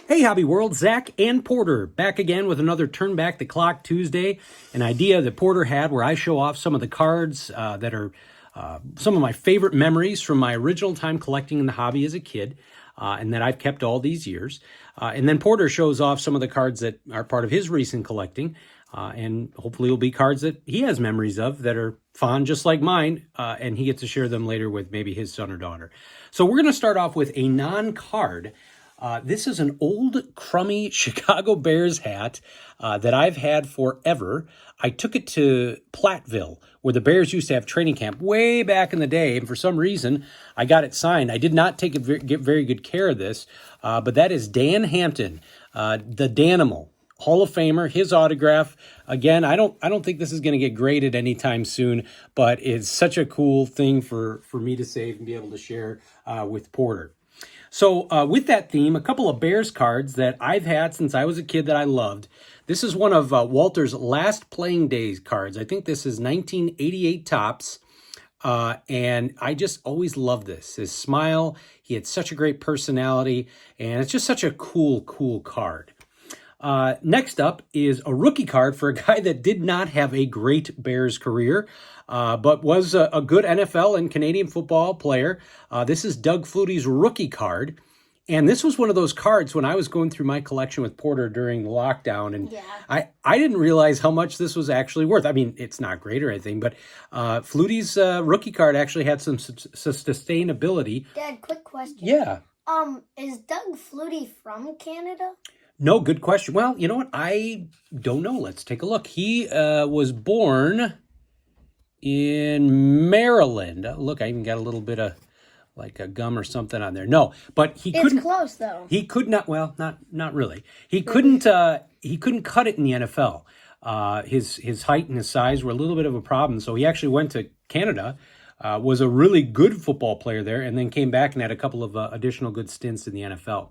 Hey, Hobby World, Zach and Porter back again with another Turn Back the Clock Tuesday, an idea that Porter had where I show off some of the cards that are some of my favorite memories from my original time collecting in the hobby as a kid, and that I've kept all these years. And then Porter shows off some of the cards that are part of his recent collecting, and hopefully will be cards that he has memories of that are fond just like mine, and he gets to share them later with maybe his son or daughter. So we're going to start off with a non-card. This is an old, crummy Chicago Bears hat that I've had forever. I took it to Platteville, where the Bears used to have training camp way back in the day, and for some reason, I got it signed. I did not get very good care of this, but that is Dan Hampton, the Danimal. Hall of Famer, his autograph. Again, I don't think this is going to get graded anytime soon, but it's such a cool thing for me to save and be able to share with Porter. So with that theme, a couple of Bears cards that I've had since I was a kid that I loved. This is one of Walter's last playing days cards. I think this is 1988 Topps. And I just always loved this. His smile, he had such a great personality, and it's just such a cool card. Next up is a rookie card for a guy that did not have a great Bears career, but was a good NFL and Canadian football player. This is Doug Flutie's rookie card. And this was one of those cards when I was going through my collection with Porter during the lockdown. And I didn't realize how much this was actually worth. I mean, it's not great or anything, but Flutie's rookie card actually had some sustainability. Dad, quick question. Yeah. Is Doug Flutie from Canada? No, good question. Well, you know what? I don't know. Let's take a look. He was born in Maryland. Look, I even got a little bit of like a gum or something on there. No, but he couldn't. It's close though. He could not. Well, not really. He couldn't. He couldn't cut it in the NFL. His height and his size were a little bit of a problem. So he actually went to Canada. Was a really good football player there, and then came back and had a couple of additional good stints in the NFL.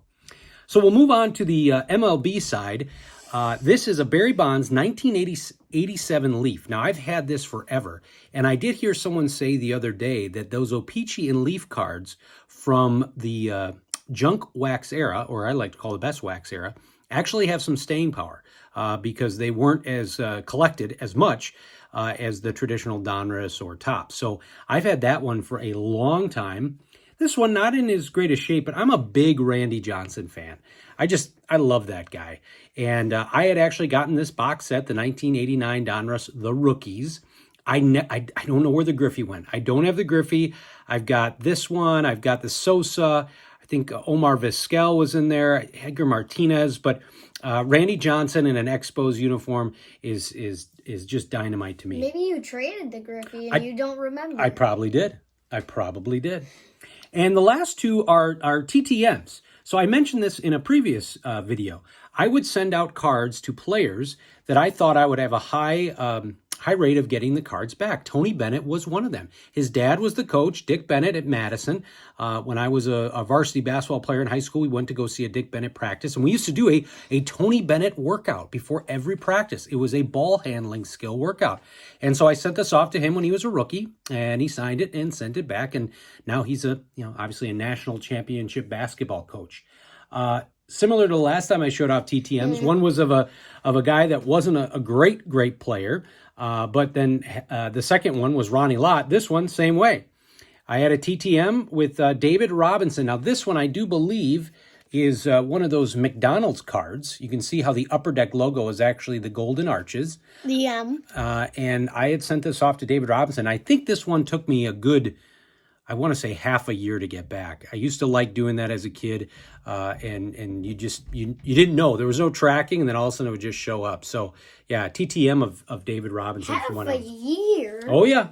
So we'll move on to the MLB side. This is a Barry Bonds 1987 Leaf. Now, I've had this forever, and I did hear someone say the other day that those O-Pee-Chee and Leaf cards from the junk wax era, or I like to call the best wax era, actually have some staying power because they weren't as collected as much as the traditional Donruss or Topps. So I've had that one for a long time. This one, not in his greatest shape, but I'm a big Randy Johnson fan. I love that guy. And I had actually gotten this box set, the 1989 Donruss, The Rookies. I don't know where the Griffey went. I don't have the Griffey. I've got this one. I've got the Sosa. I think Omar Vizquel was in there, Edgar Martinez. But Randy Johnson in an Expos uniform is just dynamite to me. Maybe you traded the Griffey and you don't remember. I probably did. And the last two are TTMs. So I mentioned this in a previous video. I would send out cards to players that I thought I would have a high rate of getting the cards back. Tony Bennett was one of them. His dad was the coach, Dick Bennett at Madison. When I was a varsity basketball player in high school, we went to go see a Dick Bennett practice. And we used to do a Tony Bennett workout before every practice. It was a ball handling skill workout. And so I sent this off to him when he was a rookie, and he signed it and sent it back. And now he's obviously a national championship basketball coach. Similar to the last time I showed off TTMs, one was of a guy that wasn't a great player, but then the second one was Ronnie Lott. This one, same way. I had a TTM with David Robinson. Now this one I do believe is one of those McDonald's cards. You can see how the Upper Deck logo is actually the golden arches. Yeah. And I had sent this off to David Robinson. I think this one took me a good, I want to say half a year to get back. I used to like doing that as a kid, and you didn't know. There was no tracking, and then all of a sudden it would just show up. So, yeah, TTM of David Robinson. Half a year? Oh, yeah.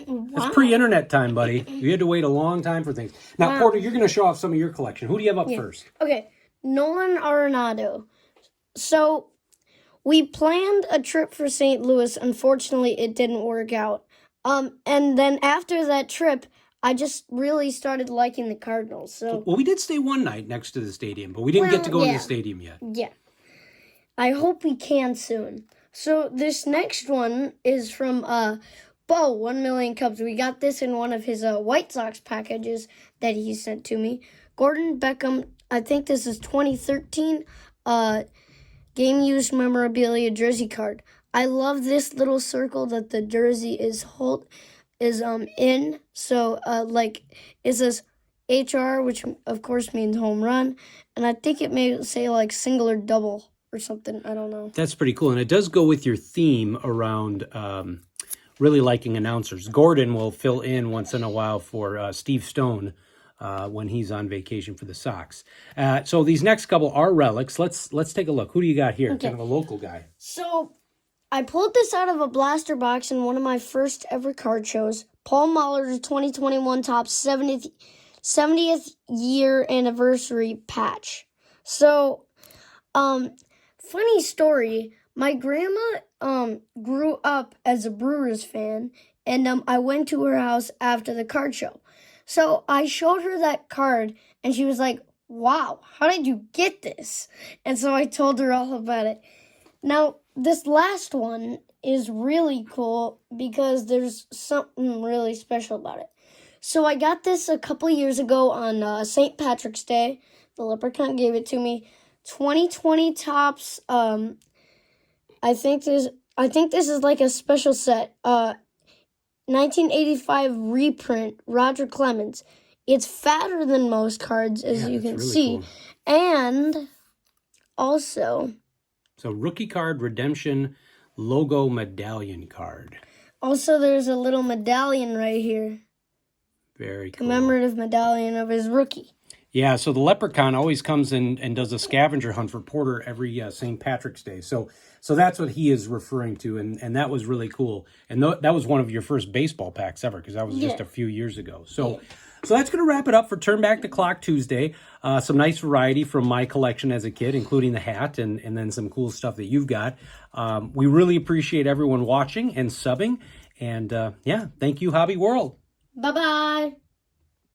Wow. It's pre-internet time, buddy. You had to wait a long time for things. Now, Porter, you're going to show off some of your collection. Who do you have up first? Okay, Nolan Arenado. So, we planned a trip for St. Louis. Unfortunately, it didn't work out. And then after that trip, I just really started liking the Cardinals. So, well, we did stay one night next to the stadium, but we didn't get to go in the stadium yet. Yeah. I hope we can soon. So this next one is from Bo, 1 Million Cubs. We got this in one of his White Sox packages that he sent to me. Gordon Beckham I think this is 2013 game used memorabilia jersey card. I love this little circle that the jersey is in. So like it says HR, which of course means home run, and I think it may say like single or double or something. I don't know. That's pretty cool. And it does go with your theme around really liking announcers. Gordon will fill in once in a while for Steve Stone when he's on vacation for the Sox. So these next couple are relics. Let's take a look. Who do you got here? Okay. Kind of a local guy. So I pulled this out of a blaster box in one of my first ever card shows. Paul Mahler's 2021 Topps 70th year anniversary patch. So, funny story. My grandma grew up as a Brewers fan, and I went to her house after the card show. So I showed her that card, and she was like, "Wow, how did you get this?" And so I told her all about it. Now, this last one is really cool because there's something really special about it. So I got this a couple years ago on St. Patrick's Day. The Leprechaun gave it to me. 2020 Topps. I think this is like a special set. 1985 reprint. Roger Clemens. It's fatter than most cards, as you can really see, cool. And also. So rookie card redemption logo medallion card. Also, there's a little medallion right here. Very cool. Commemorative medallion of his rookie. Yeah, so the Leprechaun always comes in and does a scavenger hunt for Porter every St. Patrick's Day. So that's what he is referring to, and that was really cool. And that was one of your first baseball packs ever, because that was just a few years ago. So that's going to wrap it up for Turn Back the Clock Tuesday. Some nice variety from my collection as a kid, including the hat and then some cool stuff that you've got. We really appreciate everyone watching and subbing. And yeah, thank you, Hobby World. Bye-bye.